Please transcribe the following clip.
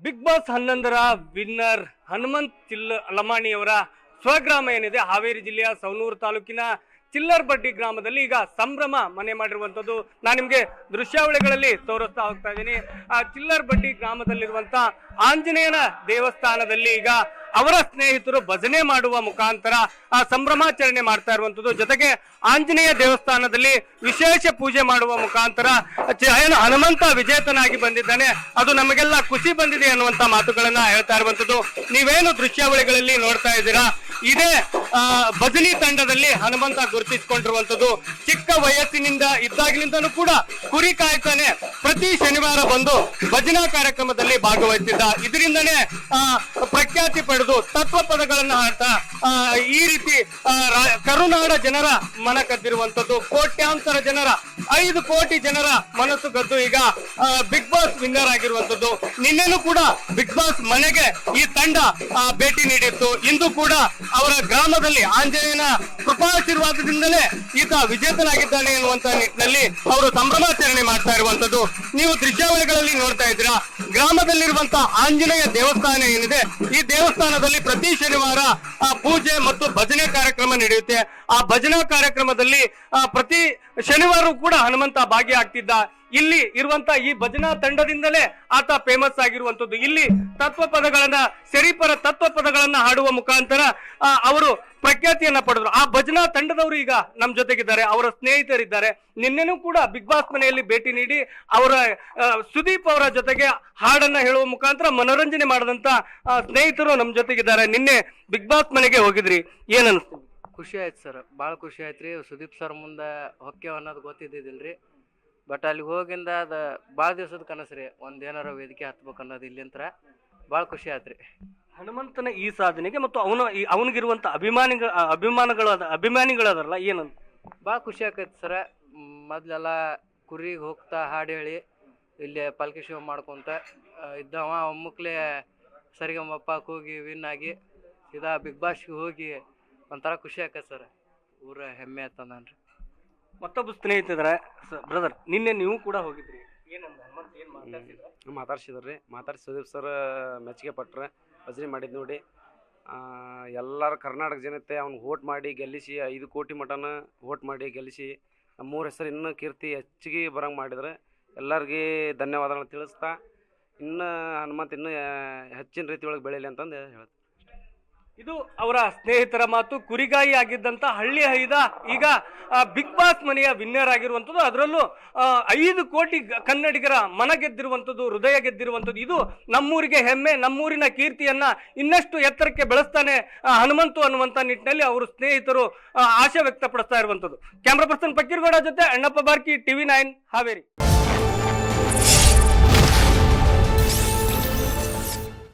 Big boss 11ರ winner Hanumanth ಲಮಾಣಿಯವರ ಸ್ವಗ್ರಾಮ ಏನಿದೆ ಹಾವೇರಿ ಜಿಲ್ಲೆಯ ಸವಣೂರು ತಾಲೂಕಿನ ಚಿಲ್ಲರ್ಬಡ್ಡಿ ಗ್ರಾಮದಲ್ಲಿ ಈಗ ಸಂಭ್ರಮ ಮನೆ ಮಾಡಿರುವಂತದ್ದು ನಾನು ನಿಮ್ಗೆ ದೃಶ್ಯಾವಳಿಗಳಲ್ಲಿ ತೋರಿಸ್ತಾ ಹೋಗ್ತಾ ಇದ್ದೀನಿ. ಆ ಚಿಲ್ಲರ್ಬಡ್ಡಿ ಗ್ರಾಮದಲ್ಲಿರುವಂತ ಆಂಜನೇಯನ ದೇವಸ್ಥಾನದಲ್ಲಿ ಈಗ ಅವರ ಸ್ನೇಹಿತರು ಭಜನೆ ಮಾಡುವ ಮುಖಾಂತರ ಆ ಸಂಭ್ರಮಾಚರಣೆ ಮಾಡ್ತಾ ಇರುವಂತದ್ದು. ಜೊತೆಗೆ ಆಂಜನೇಯ ದೇವಸ್ಥಾನದಲ್ಲಿ ವಿಶೇಷ ಪೂಜೆ ಮಾಡುವ ಮುಖಾಂತರ ಏನು ಹನುಮಂತ ವಿಜೇತನಾಗಿ ಬಂದಿದ್ದಾನೆ, ಅದು ನಮಗೆಲ್ಲ ಖುಷಿ ಬಂದಿದೆ ಅನ್ನುವಂತ ಮಾತುಗಳನ್ನ ಹೇಳ್ತಾ ಇರುವಂತದ್ದು. ನೀವೇನು ದೃಶ್ಯಾವಳಿಗಳಲ್ಲಿ ನೋಡ್ತಾ ಇದ್ದೀರಾ, ಇದೇ ಭಜನಿ ತಂಡದಲ್ಲಿ ಹನುಮಂತ ಗುರುತಿಸಿಕೊಂಡಿರುವಂತದ್ದು. ಚಿಕ್ಕ ವಯಸ್ಸಿನಿಂದ ಇದ್ದಾಗಿನಿಂದನೂ ಕೂಡ ಕುರಿ ಕಾಯ್ತಾನೆ ಪ್ರತಿ ಶನಿವಾರ ಬಂದು ಭಜನಾ ಕಾರ್ಯಕ್ರಮದಲ್ಲಿ ಭಾಗವಹಿಸಿದ್ದ. ಇದರಿಂದನೇ ಪ್ರಖ್ಯಾತಿ ಪಡೆದು ತತ್ವ ಪದಗಳನ್ನ ಹಾಡ್ತಾ ಈ ರೀತಿ ಕರುನಾಡ ಜನರ ಮನ ಕದ್ದಿರುವಂತದ್ದು. ಕೋಟ್ಯಾಂತರ ಜನರ 5 ಕೋಟಿ ಜನರ ಮನಸ್ಸು ಕದ್ದು ಈಗ ಬಿಗ್ ಬಾಸ್ ವಿನ್ನರ್ ಆಗಿರುವಂತದ್ದು. ನಿನ್ನೆನೂ ಕೂಡ ಬಿಗ್ ಬಾಸ್ ಮನೆಗೆ ಈ ತಂಡ ಭೇಟಿ ನೀಡಿತ್ತು. ಇಂದು ಕೂಡ ಅವರ ಗ್ರಾಮದಲ್ಲಿ ಆಂಜನೇಯನ ಕೃಪಾಶೀರ್ವಾದದಿಂದಲೇ ಈತ ವಿಜೇತನಾಗಿದ್ದಾನೆ ಎನ್ನುವಂತ ನಿಟ್ಟಿನಲ್ಲಿ ಅವರು ಸಂಭ್ರಮಾಚರಣೆ ಮಾಡ್ತಾ ಇರುವಂತದ್ದು ನೀವು ದೃಶ್ಯಾವಳಿಗಳಲ್ಲಿ ನೋಡ್ತಾ ಇದ್ದೀರಾ. ಗ್ರಾಮದಲ್ಲಿರುವಂತಹ ಆಂಜನೇಯ ದೇವಸ್ಥಾನ ಏನಿದೆ, ಈ ದೇವಸ್ಥಾನದಲ್ಲಿ ಪ್ರತಿ ಶನಿವಾರ ಪೂಜೆ ಮತ್ತು ಭಜನೆ ಕಾರ್ಯಕ್ರಮ ನಡೆಯುತ್ತೆ. ಆ ಭಜನಾ ಕಾರ್ಯಕ್ರಮದಲ್ಲಿ ಪ್ರತಿ ಶನಿವಾರ ಕೂಡ ಹನುಮಂತ ಭಾಗಿಯಾಗ್ತಿದ್ದ. ಇಲ್ಲಿ ಇರುವಂತ ಈ ಭಜನಾ ತಂಡದಿಂದಲೇ ಆತ ಫೇಮಸ್ ಆಗಿರುವಂತದ್ದು. ಇಲ್ಲಿ ತತ್ವ ಪದಗಳನ್ನ ಸೆರಿಪರ ತತ್ವ ಪದಗಳನ್ನ ಹಾಡುವ ಮುಖಾಂತರ ಅವರು ಪ್ರಖ್ಯಾತಿಯನ್ನ ಪಡೆದ್ರು. ಆ ಭಜನಾ ತಂಡದವರು ಈಗ ನಮ್ ಜೊತೆಗಿದ್ದಾರೆ, ಅವರ ಸ್ನೇಹಿತರಿದ್ದಾರೆ. ನಿನ್ನೆನೂ ಕೂಡ ಬಿಗ್ ಬಾಸ್ ಮನೆಯಲ್ಲಿ ಭೇಟಿ ನೀಡಿ ಅವರ ಸುದೀಪ್ ಅವರ ಜೊತೆಗೆ ಹಾಡನ್ನ ಹೇಳುವ ಮುಖಾಂತರ ಮನೋರಂಜನೆ ಮಾಡದಂತ ಸ್ನೇಹಿತರು ನಮ್ ಜೊತೆಗಿದ್ದಾರೆ. ನಿನ್ನೆ ಬಿಗ್ ಬಾಸ್ ಮನೆಗೆ ಹೋಗಿದ್ರಿ, ಏನ್ ಅನಿಸ್ತು? ಖುಷಿ ಆಯ್ತು ಸರ್, ಭಾಳ ಖುಷಿ ಆಯ್ತು ರೀ. ಸುದೀಪ್ ಸರ್ ಮುಂದೆ ಹೊಕ್ಕೆವ್ ಅನ್ನೋದು ಗೊತ್ತಿದ್ದಿದ್ದಿಲ್ರಿ. ಬಟ್ ಅಲ್ಲಿ ಹೋಗಿಂದ ಅದು ಭಾಳ ದಿವಸದ ಕನಸು ರೀ, ಒಂದೇನಾರ ವೇದಿಕೆ ಹತ್ಬೇಕು ಅನ್ನೋದು ಇಲ್ಲಿಂತ್ರ ಭಾಳ ಖುಷಿ ಆಯ್ತು ರೀ. ಹನುಮಂತನ ಈ ಸಾಧನೆಗೆ ಮತ್ತು ಅವನಿಗಿರುವಂತ ಅಭಿಮಾನಿಗಳದಾರಲ್ಲ, ಏನಂತ ಭಾಳ ಖುಷಿ ಆಕೈತಿ ಸರ. ಮೊದಲೆಲ್ಲ ಕುರಿಗೆ ಹೋಗ್ತಾ ಹಾಡು ಹೇಳಿ ಇಲ್ಲಿ ಪಲ್ಕಿ ಶೋ ಮಾಡ್ಕೊತ ಇದ್ದವ ಒಮ್ಮಕ್ಲೆ ಸರಿಗಮ್ಮಪ್ಪ ಹೋಗಿ ವಿನ್ ಆಗಿ ಸೀದಾ ಬಿಗ್ ಬಾಸ್ಗೆ ಹೋಗಿ ಒಂಥರ ಖುಷಿ ಆಕೈತೆ ಸರ್. ಊರ ಹೆಮ್ಮೆ ಆಯ್ತ ನಾನು. ಮತ್ತೊಬ್ಬ ಸ್ನೇಹಿತರೆ ಬ್ರದರ್, ನಿನ್ನೆ ನೀವು ಕೂಡ ಹೋಗಿದ್ರಿ, ಮಾತಾಡ್ಸಿದ್ರಿ. ಮಾತಾಡ್ಸಿ ಸುದೀಪ್ ಸರ್ ಮೆಚ್ಚುಗೆ ಪಟ್ರೆ ಭಜನೆ ಮಾಡಿದ್ ನೋಡಿ. ಎಲ್ಲರ ಕರ್ನಾಟಕ ಜನತೆ ಅವ್ನಿಗೆ ವೋಟ್ ಮಾಡಿ ಗೆಲ್ಲಿಸಿ 5 ಕೋಟಿ ಮಟನ ವೋಟ್ ಮಾಡಿ ಗೆಲ್ಲಿಸಿ ನಮ್ಮೂರ ಹೆಸರು ಇನ್ನೂ ಕೀರ್ತಿ ಹೆಚ್ಚಿಗೆ ಬರಂಗೆ ಮಾಡಿದ್ರೆ ಎಲ್ಲರಿಗೆ ಧನ್ಯವಾದಗಳನ್ನ ತಿಳಿಸ್ತಾ ಇನ್ನು ಹನುಮಂತ ಇನ್ನೂ ಹೆಚ್ಚಿನ ರೀತಿ ಒಳಗೆ ಬೆಳೀಲಿ ಅಂತಂದು ಹೇಳ್ತೀನಿ. ಇದು ಅವರ ಸ್ನೇಹಿತರ ಮಾತು. ಕುರಿಗಾಯಿ ಆಗಿದ್ದಂತ ಹಳ್ಳಿ ಹೈದ ಈಗ ಬಿಗ್ ಬಾಸ್ ಮನೆಯ ವಿನ್ನರ್ ಆಗಿರುವಂಥದ್ದು. ಅದರಲ್ಲೂ 5 ಕೋಟಿ ಕನ್ನಡಿಗರ ಮನ ಗೆದ್ದಿರುವಂಥದ್ದು, ಹೃದಯ ಗೆದ್ದಿರುವಂಥದ್ದು. ಇದು ನಮ್ಮೂರಿಗೆ ಹೆಮ್ಮೆ, ನಮ್ಮೂರಿನ ಕೀರ್ತಿಯನ್ನ ಇನ್ನಷ್ಟು ಎತ್ತರಕ್ಕೆ ಬೆಳೆಸ್ತಾನೆ ಹನುಮಂತು ಅನ್ನುವಂತ ನಿಟ್ಟಿನಲ್ಲಿ ಅವರು ಸ್ನೇಹಿತರು ಆಶೆ ವ್ಯಕ್ತಪಡಿಸ್ತಾ ಇರುವಂಥದ್ದು. ಕ್ಯಾಮ್ರಾ ಪರ್ಸನ್ ಪಕ್ಕೀರ್ಗೌಡ ಜೊತೆ ಅಣ್ಣಪ್ಪ ಬಾರ್ಕಿ, TV9 ಹಾವೇರಿ.